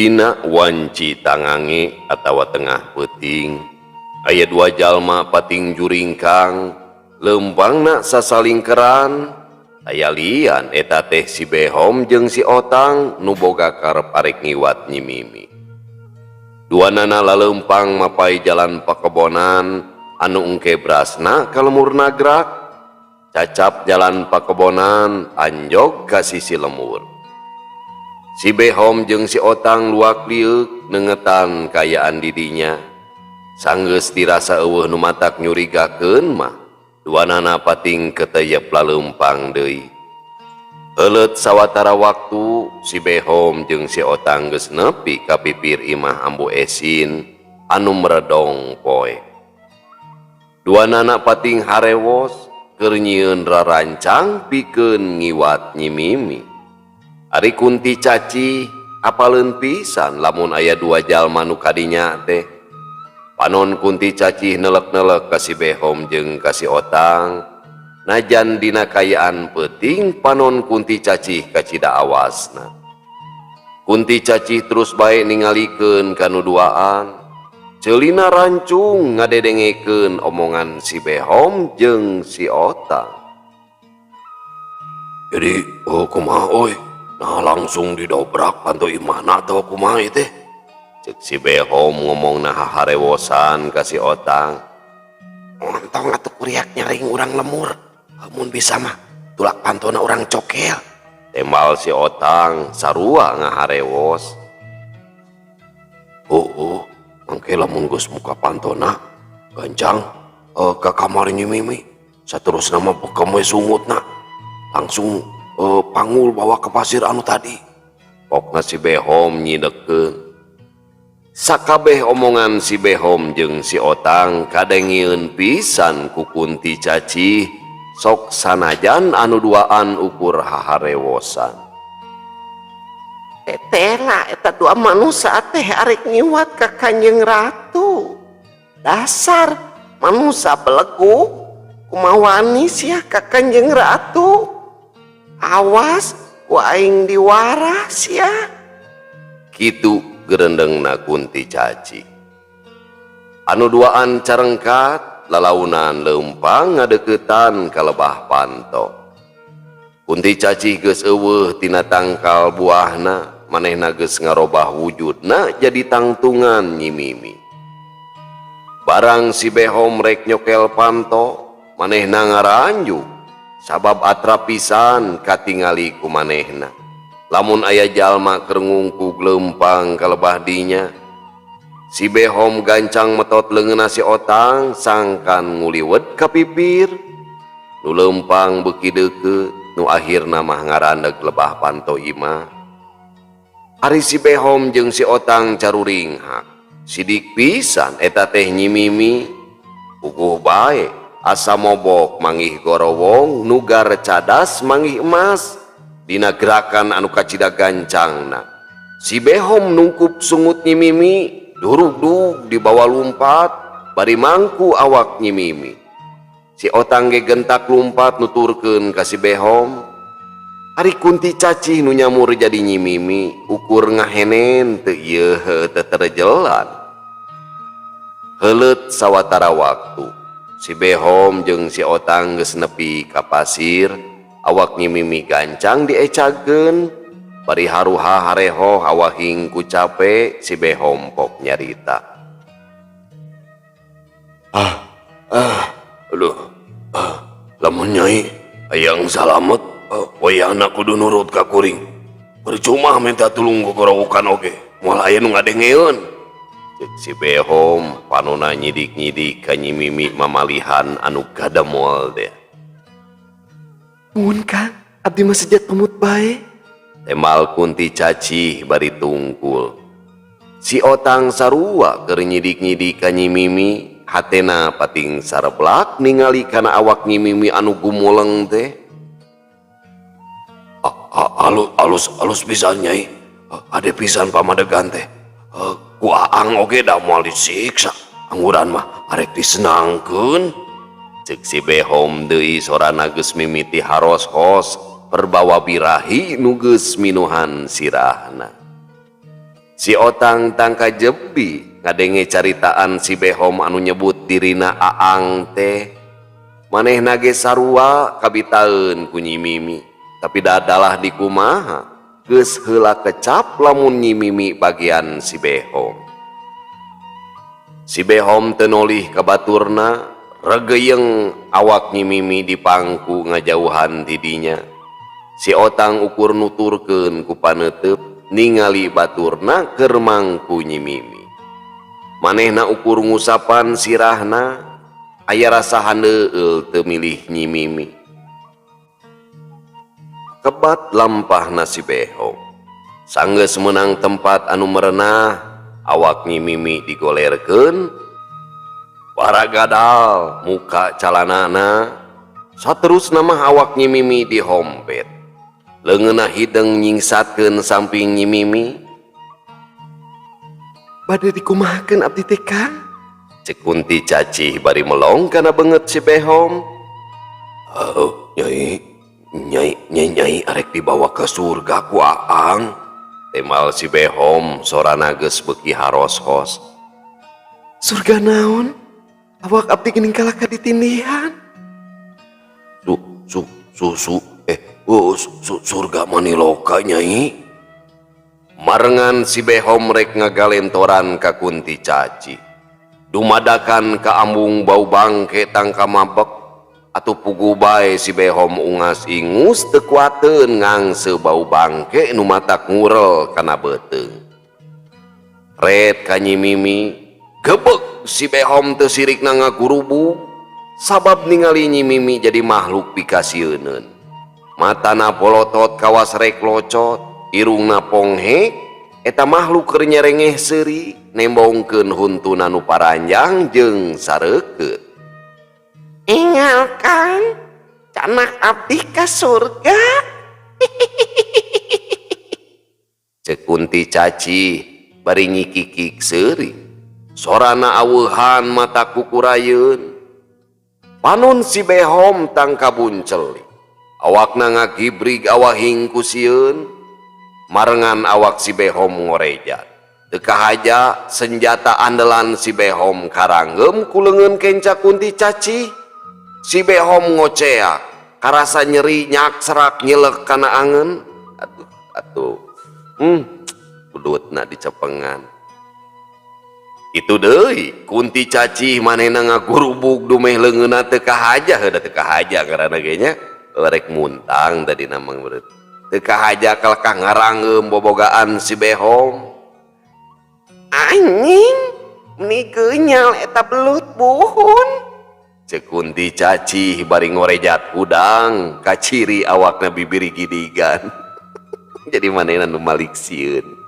Dina wanci tangange atawa tengah peting aya dua jalma pating juringkang lempangna sasalingkeran aya lian eta teh si Behom jeung si Otang nu boga karep arek ngiwat Nyi Mimi. Duanana lalempang mapai jalan pakebonan anu engke brasna ka lemur nagrak cacap jalan pakebonan anjog ka sisi lemur. Si Behom jeung si Otang luak liuk nengetan kayaan didinya. Sanggeus dirasa eueuh nu matak nyurigakeun mah duanana pating keteyep laleumpang deui. Euleut sawatara waktu si Behom jeung si Otang geus nepi ka pipir imah Ambu Esin anu meredong poe. Duanana pating harewos keur nyieun rarancang pikeun ngiwat Nyi Mimi. Ari Kunti Caci apaleun pisan lamun aya dua jalma nu kadinya teh. Panon Kunti Caci nelek-nelek ka si Behom jeung ka si Otang. Najan dina kayaan peuting panon Kunti Caci kacida awasna. Kunti Caci terus bae ningalikeun kanu duaan. Ceulina rancung ngadedengekeun omongan si Behom jeung si Otang. Jadi kumaha oi? Nah langsung didobrak panto imahna atau kumaha teh? Cek si Behom ngomong nah harewosan ka si Otang. Ontong atuh kuriak nyaring urang lemur. Mun bisa mah tulak pantona urang cokel. Tembal si Otang sarua ngaharewos. Mangke lamun geus muka pantona gancang ka kamar Nyi Mimi. Saterusna mah bekem we sungutna. Langsung panggul bawa ke pasir anu tadi. Pokna si Behom nyidekeun. Sakabeh omongan si Behom jeung si Otang kadengieun pisan ku Kunti Caci sok sanajan anu duaan ukur haharewosan. Tetela eta dua manusia teh arek nyiwat ka Kanjeng Ratu. Dasar manusia belegu kumaha wanis ya ka Kanjeng Ratu. Awas ku aing diwaras ya. Kitu gerendengna Kunti Caci. Anu duaan carengkat lalaunan leumpang ngadeuketan ka lebah panto. Kunti Caci geus eueuh tina tangkal buahna, manehna geus ngarobah wujudna jadi tangtungan Nyi Mimi. Barang si Behom rek nyokel panto, manehna ngaranju sabab atra pisan katingali ku manehna. Lamun aya jalma keur ngungkug leumpang ka lebah dinya, si Behom gancang metot leungeunna si Otang sangkan nguliwet ka pipir. Nu leumpang beuki deukeut, nu akhirna mah ngarandeg lebah panto imah. Ari si Behom jeung si Otang caruring hak, sidik pisan eta teh Nyi Mimi. Puguh bae asa mobok manggih gorowong, nugar cadas manggih emas. Dina gerakan anu kacida gancangna, si Behom nungkup sungut Nyi Mimi, durug-dug di bawah lumpat, bari mangku awak Nyi Mimi. Si Otang ge gentak lumpat nuturkeun ka si Behom. Ari Kunti Caci nu nyamur jadi Nyi Mimi, ukur ngahenen teu ieu teu terejelan. Heuleut sawatara waktu, si Behom jeung si Otang geus nepi ka pasir. Awak Nyi Mimi gancang diecageun, bari haruha hareho awahing ku cape si Behom pok nyarita. Lamun Nyai hayang salamet, wayahna kudu nurut ka kuring. Percuma minta tulung ku gorowokan oge, moal aya nu ngadengeun. Cek si Behom panonna nyidik-nyidik ka Nyi Mimi mamalihan anu kademol teh. Mun Kang, abdi mah sejat pamut bae. Tembal Kunti Caci bari tungkul. Si Otang sarua keur nyidik-nyidik ka Nyi Mimi, hatena pating sareblak ningali kana awak Nyi Mimi anu gumuleng teh. Alus pisan Nyai. Ade pisan pamadegan teh. Ku aang oge da moal disiksa. Angguran mah arek disenangkeun. Cek si Behom deui sorana geus mimiti haros-hos perbawa birahi nu geus minuhan sirahna. Si Otang tangka jebi ngadenge caritaan si Behom anu nyebut dirina Aang teh. Manehna ge sarua kabitaeun ku Nyi Mimi, tapi dadalah di kumaha geus heula kecap lamun Nyi Mimi bagian si Behom. Si Behom teu nolih ka baturna, regeyeng awak Nyi Mimi di pangku ngajauhan ti dinya. Si Otang ukur nuturkeun ku paneuteup ningali baturna keur mangku Nyi Mimi. Manehna ukur ngusapan sirahna, aya rasa handeueul teu milih Nyi Mimi. Kebat lampahna si Behom. Sanggeus meunang tempat anu merenah, awak Nyi Mimi digolerkeun. Waragadal muka calanana, saterusna mah awak Nyi Mimi dihompet. Leungeunna hideng nyingsatkeun samping Nyi Mimi. Bade dikumahakeun abdi teh Kang? Cek Kunti cacih bari melong kana beungeut si Behom. Nyai arek dibawa ke surga ku Aang. Temal si Behom sorana geus beuki haros-hos. Surga naon? Awak abdi geuning kalaka ditindihan. Surga Maniloka Nyai. Marengan si Behom rek ngagalentoran ka Kunti Caci. Dumadakan ka ambung bau bangke tangka mabek, atuh pugu bae si Behom ungas ingus teu kuateun ngangse bau bangke nu matak ngurel kana beuteung. Red ka Nyi Mimi, gebeg si Behom teu sirikna ngagurubu, sabab ningali Nyi Mimi jadi makhluk pikasieun. Matana polotot kawas rek locot, irungna ponghek, eta makhluk keur nyerengeh seuri, nembongkeun huntuna nu paranjang jeung sareukeut. Ingal Kang, canak abdi ka surga. Cek Kunti Caci bari ngikikik seuri. Sorana aweuhan mata kukurayeun. Panun si Behom tangka buncelik. Awakna ngagibrig awahing ku sieun. Marengan awak si Behom ngorejat. Teu kahaja senjata andalan si Behom karanggem ku leungeun kenca Kunti Caci. Si Behom ngoceak, karasa nyeri nyak serak nyelek kana angeun. Atuh. Kudutna dicepengan. Itu deui, Kunti Caci manehna ngagurubug dumeh leungeunna teu kahaja, heuda teu kahaja ngaranna ge nya. Rek muntang tadi namang beureuh. Teu kahaja kalkah ngarangeum bobogaan si Behom. Anjing, meni geunyal eta belut buhun. Cek Kunti Caci bari ngorejat hudang kaciri awakna bibiri gidigan. Jadi manehna nu malik sieun.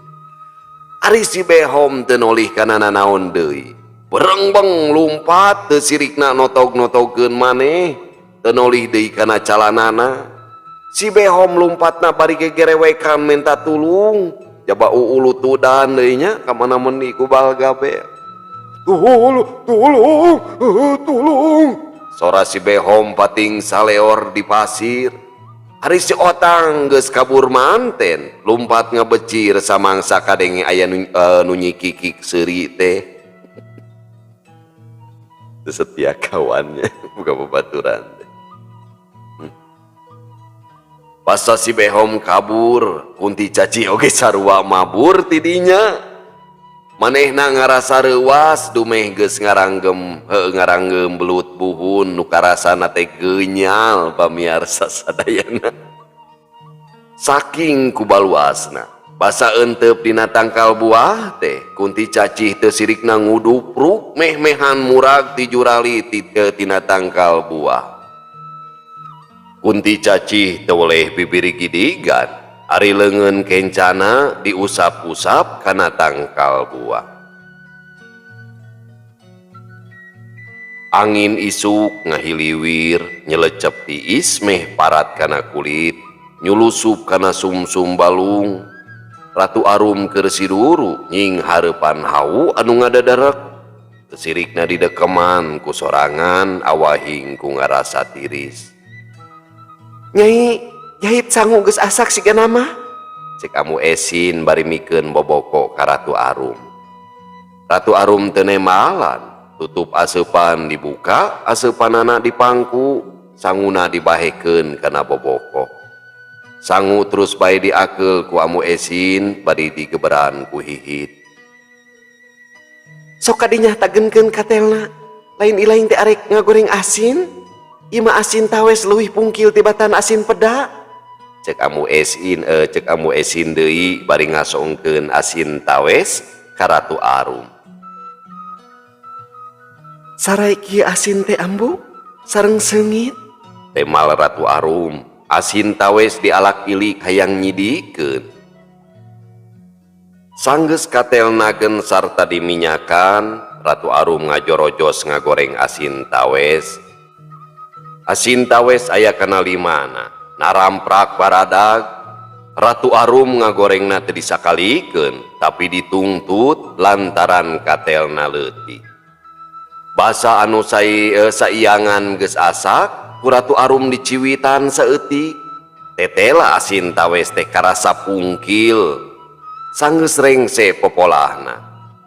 Ari si Behom teu nolih kana nanaon deui. Berengbeng lumpat teu sirikna notog-notogkeun maneh. Teu nolih deui kana calanana. Si Behom lumpatna bari gegerewekan minta tulung. Jaba uulutudan deui nya ka mana-mani ku balgabe. Tolong. Sora si Behom pating saleor di pasir. Hari si Otang geus kabur manten, lumpat ngabecir samangsa kadenge aya nu nyikikik seuri teh. Setia kawannya buka babaturan teh. Pas si Behom kabur, Kunti Caci oge sarua mabur tidinya. Manehna ngarasa reuas dumeh geus ngaranggem belut buhun nu karasana teh geunyal pamiarsa sadayana. Saking kubaluasna, basa euteup dina tangkal buah teh Kunti Caci teu sirikna ngudupruk meh-mehan murag ti jurali tina tangkal buah. Kunti Caci teu oleh bibiri gidigan. Ari leungeun kencana diusap-usap kana tangkal buah. Angin isuk ngahiliwir nyelecep tiis meh parat kana kulit, nyulusup kana sumsum balung. Ratu Arum keur siduru nying hareupan hau anu ngadadarek. Sirikna didekeman ku sorangan awahing ku ngarasa tiris. Nyai, jahit sangu geus asak sigana mah. cek Amu Esin bari mikeun boboko ka Ratu Arum. Ratu Arum teu nemalan, tutup aseupan dibuka, aseupanana dipangku, sanguna dibahekeun kana boboko. Sangu terus bae diakeul ku Amu Esin bari digeberan ku hihit. Sok kadinya tagenkeun katelna, lain ilaing teh arek ngagoreng asin. Ieu mah asin tawes leuwih pungkil tibatan asin peda. Cek Amu Esin deui bari ngasongkeun asin tawes ka Ratu Arum. Sarai kieu asin teh ambu, sareng seungit. Temal Ratu Arum, asin tawes dialak ilik hayang nyidikeun. Sanggeus katelnakeun sarta diminyakan, Ratu Arum ngajorojos ngagoreng asin tawes. Asin tawes aya kana limana, naramprak baradag. Ratu Arum ngagorengna teu disakalikeun, tapi ditungtut lantaran katelna leutik. Basa anu saiangan geus asak, ku Ratu Arum diciwitan saeutik. Tetela asin tawes teh karasa pungkil. Sanggeus rengse popolahna,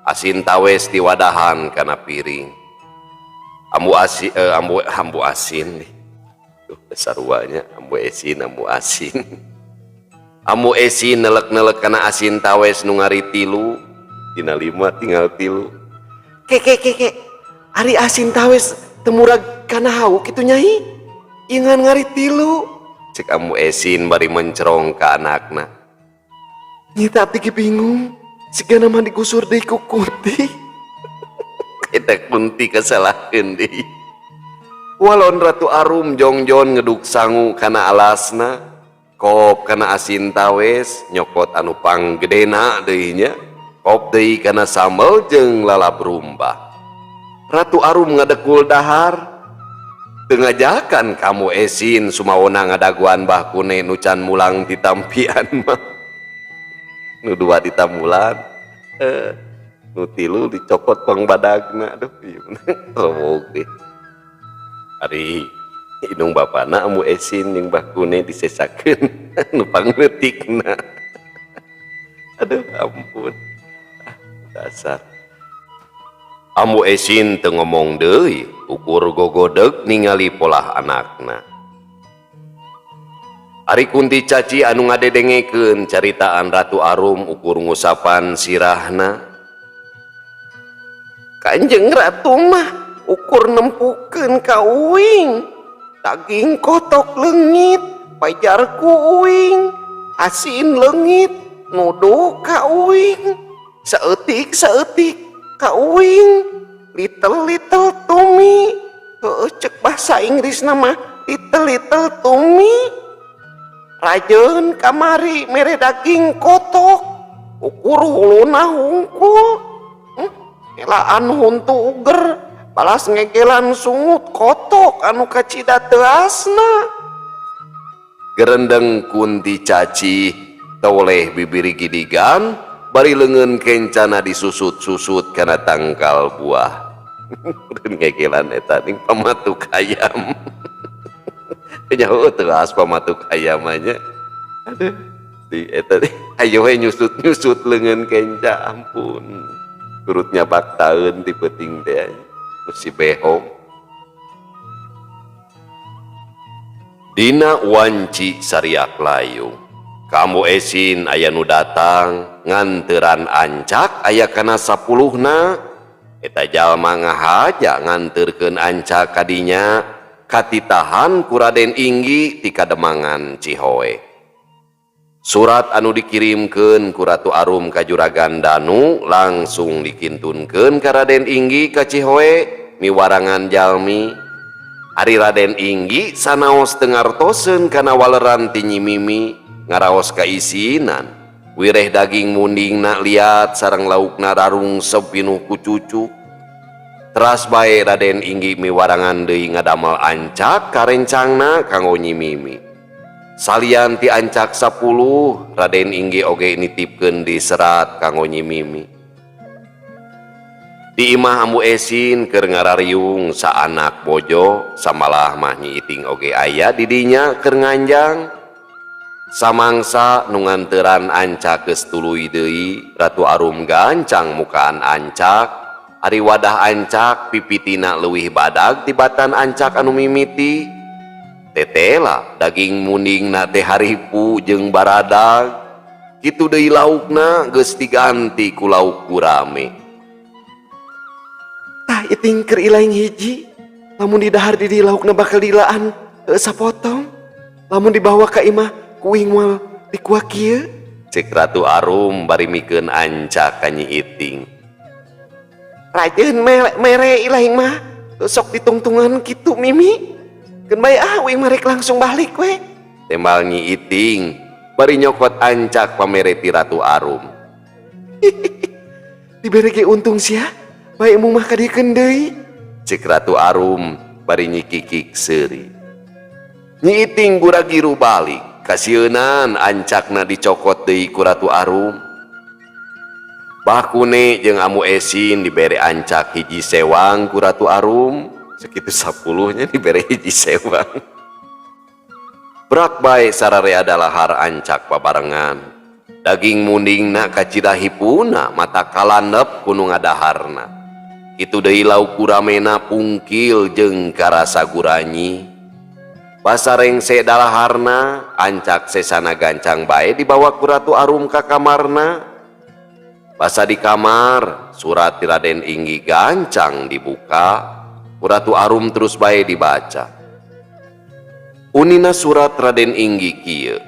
asin tawes diwadahan kana piring. Ambu asin. Duh, saruanya Ambu Esin, Ambu asin. Ambu Esin nelek-nelek kana asin tawes nu ngari 3, dina 5 tinggal 3. Kek. Ari asin tawes temurag kana hauk kitu nyai. Ingan ngari 3. Cek Ambu Esin bari mencerong ka anakna. Nyita abdi ge bingung, sigana mah digusur deui ku Kunti. Eta Kunti kasalahkeun deui. Walon Ratu Arum jongjon ngeduk sangu kana alasna, kop kana asin tawes, nyokot anu panggedena deui nya, kop deui kana sambel jeung lalap rumbah. Ratu Arum ngadekul dahar, teu ngajakan Kamu Esin sumawona ngadaguan Mbah Kune nu can mulang ditampian mah. Nu 2 ditamulan, nu 3 dicopot pangbadagna. Aduh, ieu lowog deh. Ari indung bapana Amu Esin jeung Mbah Kune disesakeun nu pangleutikna. Aduh ampun. Dasar. Amu Esin teu ngomong deui, ukur gogodeg ningali polah anakna. Ari Kunti Caci anu ngadedengekeun caritaan Ratu Arum ukur ngusapan sirahna. Kanjeng Ratu mah ukur nempukeun ka uing. Daging kotok leungit, pajar ku uing. Asin leungit, nuduh ka uing. Saeutik ka uing. Little Tommy. Heueuh ceuk bahasa Inggris nama little Tommy. Rajeun kamari mere daging kotok. Ukur huluna hungkul. Elaan huntu uger. Balas ngegelan sungut kotok anu kacida teu asna. Gerendeng Kunti Caci toleh bibiri gidigan bari leungeun kencana disusut-susut kana tangkal buah. Ngegelan eta ning pamatuk ayam. Nyaho teu as pamatuk ayam nya. Aduh, di eta ayo we nyusut-nyusut leungeun kenca ampun. Turut nyabak taeun ti peuting teh si behom. Dina wanci sariak layu, Kamu Esin aya nu datang nganteuran ancak aya kana 10na. Eta jalma ngahaja nganterkeun ancak kadinya katitahan ku Raden Inggi ti Kademangan Cihoe. Surat anu dikirimkeun ku Ratu Arum ka Juragan Danu langsung dikintunkeun ka Raden Inggi ka Cihoe miwarangan jalmi. Ari Raden Inggi sanaos teu ngartoseun kana waleran ti Nyi Mimi ngaraos kaisinan, wireh daging mundingna liat sareng laukna rarungsep pinuh ku cucu. Teras bae Raden Inggi miwarangan deui ngadamel ancak karencangna kanggo Nyi Mimi. Salian ti ancak 10, Raden Inggi oge nitipkeun di serat kanggo Nyi Mimi. Di imah Amu Esin keur ngarariung sa anak bojo, samalah mah Nyi Iting oge aya di dinya keur nganjang. Samangsa nunganteran Ancak geus tuluy deui, Ratu Arum gancang mukaan Ancak, ari wadah Ancak pipitina leuwih badag tibatan Ancak anu mimiti. Tetela daging muningna teh haripu jeung baradag, kitu deui laukna geus diganti ku lauk gurame. Tah iting keur ilaing hiji, lamun didahar di laukna bakal dilaan sapotong, lamun dibawa ka imah kuing moal dikuah kieu. Cek Ratu Arum bari mikeun Ancak ka Nyi Iting. Rajeun mere ilaing mah sok ditungtungan kitu Mimi. Keun bae uing marek langsung balik we. Tembal Nyi Iting bari nyokot Ancak pamere ti Ratu Arum. Dibere ge untung sia, bae mung mah kadikeun deui. Cek Ratu Arum bari nyikikik seuri. Nyi Iting gura-giru balik, kasieun Ancakna dicokot deui ku Ratu Arum. Bakune jeung Amu Esin dibere Ancak hiji sewang ku Ratu Arum, sekitu 10-nya dibere hiji sewang. Brak bae sararea dalahar Ancak babarengan, daging mundingna kacidahipuna mata kalandep kudu ngadaharna. Itu deui lauk guramena pungkil jeung karasa guranyi. Basarengse dalaharna, Ancak sesana gancang bae dibawa ku Ratu Arum ka kamarna. Basa di kamar, surat ti Raden Inggi gancang dibuka, ku Ratu Arum terus bae dibaca. Unina surat Raden Inggi kieu.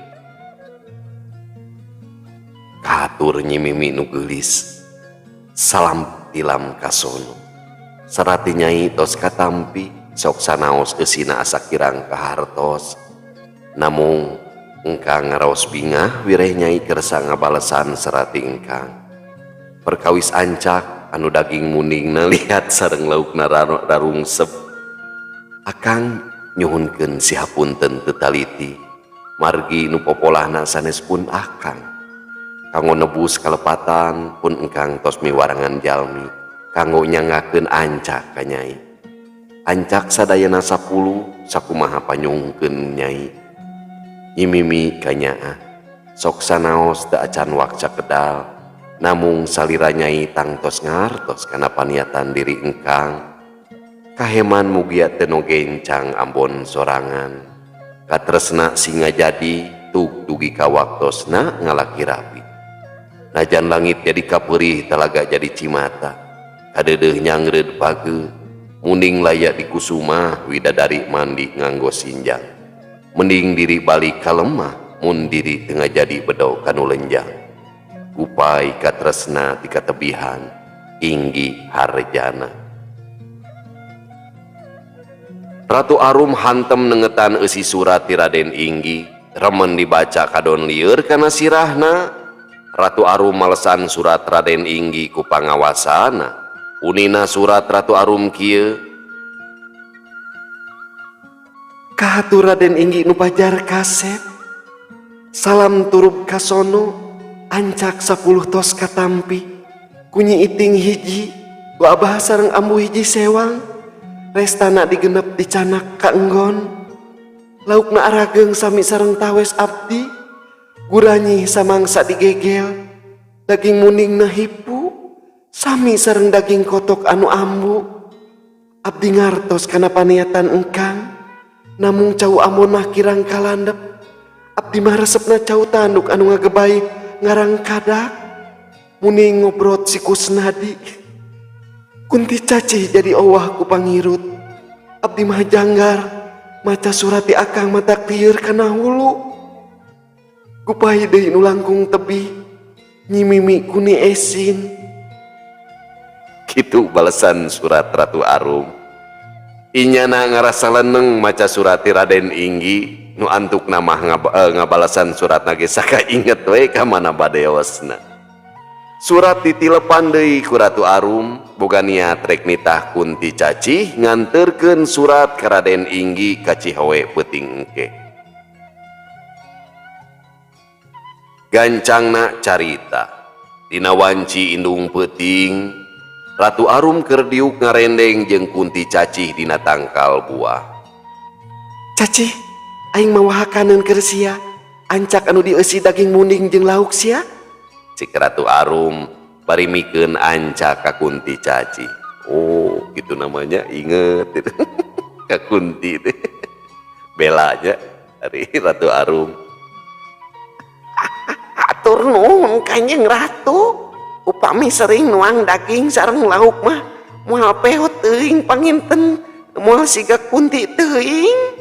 Katur Nyi Mimi nu geulis, salam tilam kasono. Sarati Nyai tos katampi, sok sanaos eusina asa kirang kahartos. Namung engkang ngaraos bingah wireh Nyai kersa ngabalesan serati engkang. Perkawis Ancak anu daging muningna lihat sareng laukna rarungsep. Akang nyuhunkeun sihapunten teu taliti, margi nu popolahna sanes pun akang. Kanggo nebus kalepatan pun engkang tos miwarangan jalmi, kanggo nyangakeun Ancak ka Nyai. Ancak sadayana 10 sakumaha panyungkeun Nyai. Nyi Mimi ka nyaah, sok sanaos teu acan wakca kedal. Namung salira Nyai tangtos ngartos kana paniatan diri engkang. Kaheman mugia teu gencang ambon sorangan. Katresna singa jadi tug dugi ka waktosna ngalaki rapi. Najan langit jadi kapeurih talaga jadi cimata. Kadeudeuh nyangreud pageu, munding layak di kusuma widadari mandi nganggo sinjang. Mending diri balik ka lemah, mun diri teu ngajadi bedog kanu lenjang. Upai katresna ti katebihan, Inggi Harjana. Ratu Arum hantem nengetan eusi surat ti Raden Inggi, remen dibaca kadon lieur kana sirahna. Ratu Arum malesan surat Raden Inggi ku pangawasana. Unina surat Ratu Arum kieu. Kahatur Raden Inggi nu pajar kaset. Salam turub kasono, Ancak 10 tos katampi, ku Nyi Iting hiji, ku Abah sareng Ambu hiji sewang. Restana digenep dicanak ka enggon. Laukna arageung sami sareng tawes abdi, guranyi samangsa digegel. Daging muningna hipu, sami sareng daging kotok anu ambu. Abdi ngartos kana paniatan engkang, namung cau amonah kirang kalandep. Abdi mah resepna cau tanduk anu ngagebay ngarang kadak. Muning ngobrot si Kusnadi, Kunti Cacih jadi owah ku pangirut. Abdi mah janggar maca surat ti akang mata tieur kana hulu. Kupahi deui nu langkung tebih, Nyi Mimi ku Nyi Esin. Kitu balesan surat Ratu Arum. Inyana ngarasa leneng maca surat ti Raden Inggi, nu antukna mah ngabalasan surat nage saka inget we ka mana badeosna. Surat ditilepan deui ku Ratu Arum, boga niat rek nitah Kunti Cacih nganterkeun surat ka Raden Inggi ka Cihowe peuting engke. Gancangna carita, dina wanci indung peuting, Ratu Arum keur diuk ngarendeng jeung Kunti Cacih dina tangkal buah. Cacih, aing mawahakaneun keur sia, ancak anu dieusi daging munding jeung lauk sia. Cik Ratu Arum bari mikeun ancak ka Kunti Caci. Oh, gitu namanya, inget itu. Ka Kunti teh. Belanya dari Ratu Arum. Atur nuhun Kanjeng Ratu. Upami sering nuang daging sareng lauk mah moal peot teuing panginten moal siga Kunti teuing.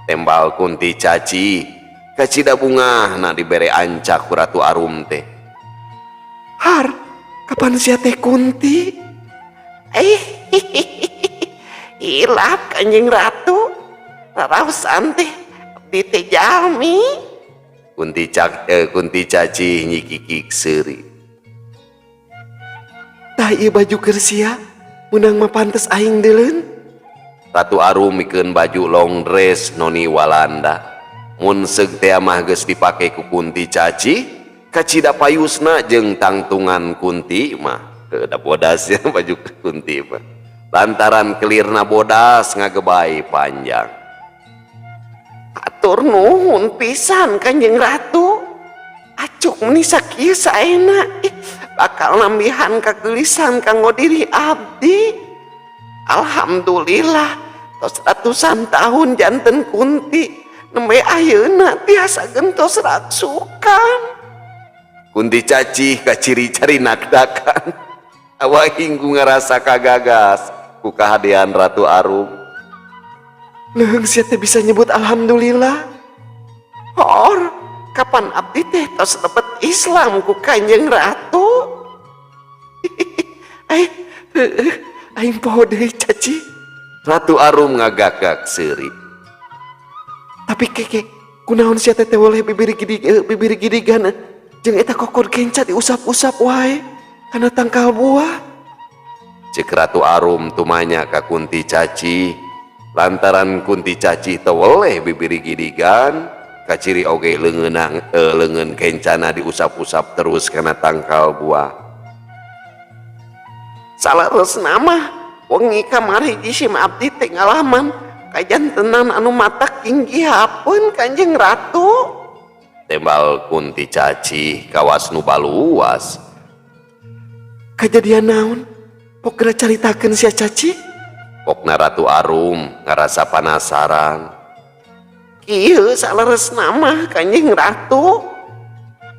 Tembal Kunti Caci kacida bunga na dibere ancak ku Ratu Arum teh. Har, kapan sia teh Kunti? Hilap Kanjeng Ratu. Raraosan teh abdi teh jalmi. Kunti Caci nyikikik seuri. Tah ieu baju keur sia, munang mah pantes aing deuleuh. Ratu Arum mikeun baju long dress noni Walanda. Mun seug teh mah geus dipake ku Kunti Caci, kacida payusna jeung tangtungan Kunti mah da bodas ya baju Kunti mah. Lantaran kelirna bodas ngagebay panjang. Atur nuhun pisan Kanjeng Ratu. Acuk meni sakieu saena bakal nambihan kagelisan kanggo diri abdi. Alhamdulillah tos ratusan tahun janten Kunti nembe ayeuna tiasa gentos raksukan. Kunti Caci kaciri cari nakdakan. Awahing ku ngarasa kagagas ku kahadean Ratu Arum. Leung sia teh bisa nyebut alhamdulillah. Hor, kapan abdi teh tos lebet Islam ku Kanjeng Ratu? Aing poho deui Caci. Ratu Arum ngagagak seuri. Tapi keke, kunaon sia teh oleh bibir gidigan jeung eta kokor kenca diusap-usap wae kana tangkal buah. Cek Ratu Arum tumanya ka Kunti Caci. Lantaran Kunti Caci teu weleh bibir gidigan, kaciri oge leungeun kencana diusap-usap terus kana tangkal buah. Salaresna mah wengi kamari jisim abdi teh ngalaman kajantenan anu matak kinggihapeun Kanjeng Ratu. Tembal Kunti Caci kawas nu baluas. Kajadian naon? Pok geura caritakeun sia Caci? Pokna Ratu Arum ngarasa penasaran. Kieu salaresna mah Kanjeng Ratu.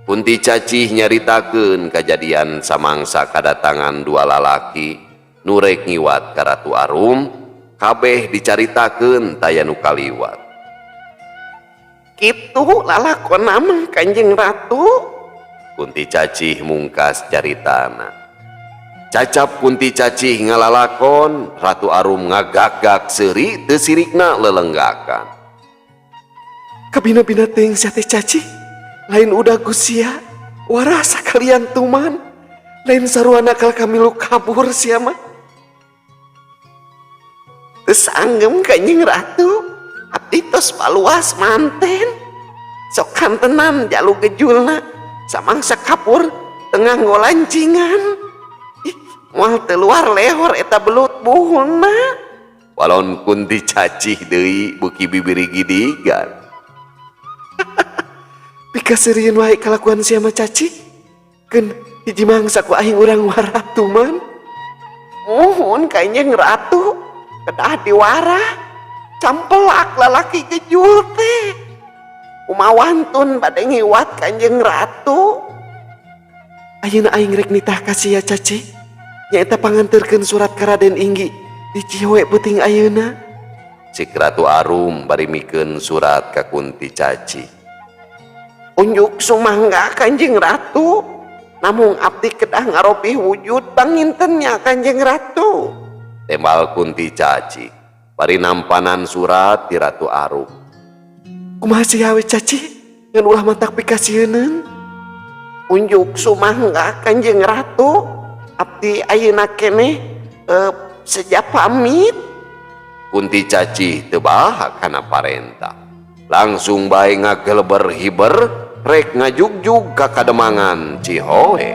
Kunti Caci nyaritakeun kajadian samangsa kadatangan dua lalaki nurek ngiwat ka Ratu Arum, kabeh dicaritakeun taya nu kaliwat. Kitu lalakonna mah Kanjeng Ratu. Kunti Caci mungkas caritana. Cacap Kunti Caci ngalalakon, Ratu Arum ngagagak seuri teu sirikna lelenggakan. Kabina-bina teuing sia teh Caci. Lain udah gusia, waras sakalian tuman. Lain sarua nakal kamilu kabur sia mah. Teu sanggem Kanjeng Ratu. Abdi tos paluas manten. Sok kantenan jalu gejulna samangsa kapur tengah ngolancingan. Moal teu luar lehor eta belut buhulna. Walon Kunti Caci deui beuki bibiri gidigan. Pika serieun wae kalakuan sia mah Caci. Keun hiji mangsa ku aing urang warah tuman. Muhun Kanjeng Ratu. Kedah diwarah. Campelak lalaki gejul teh. Kumawantun bade ngiwat Kanjeng Ratu. Ayeuna aing rek nitah ka sia Caci. Nyaeta panganterkeun surat ka Raden Inggi di Cihoe peuting ayeuna. Cik Ratu Arum bari mikeun surat ka Kunti Caci. Unjuk sumangga Kanjeng Ratu. Namung abdi kedah ngaropih wujud pangintennya Kanjeng Ratu. Tembal Kunti Caci bari nampanan surat ti Ratu Arum. Kumaha sia we Caci? Ngan ulah mantak pikasieun. Unjuk sumangga Kanjeng Ratu. Abdi ayeuna keneh seja pamit. Kunti Caci teu baha kana parentah. Langsung bae ngageleber hiber rek ngajugjug ka kademangan Cihoe.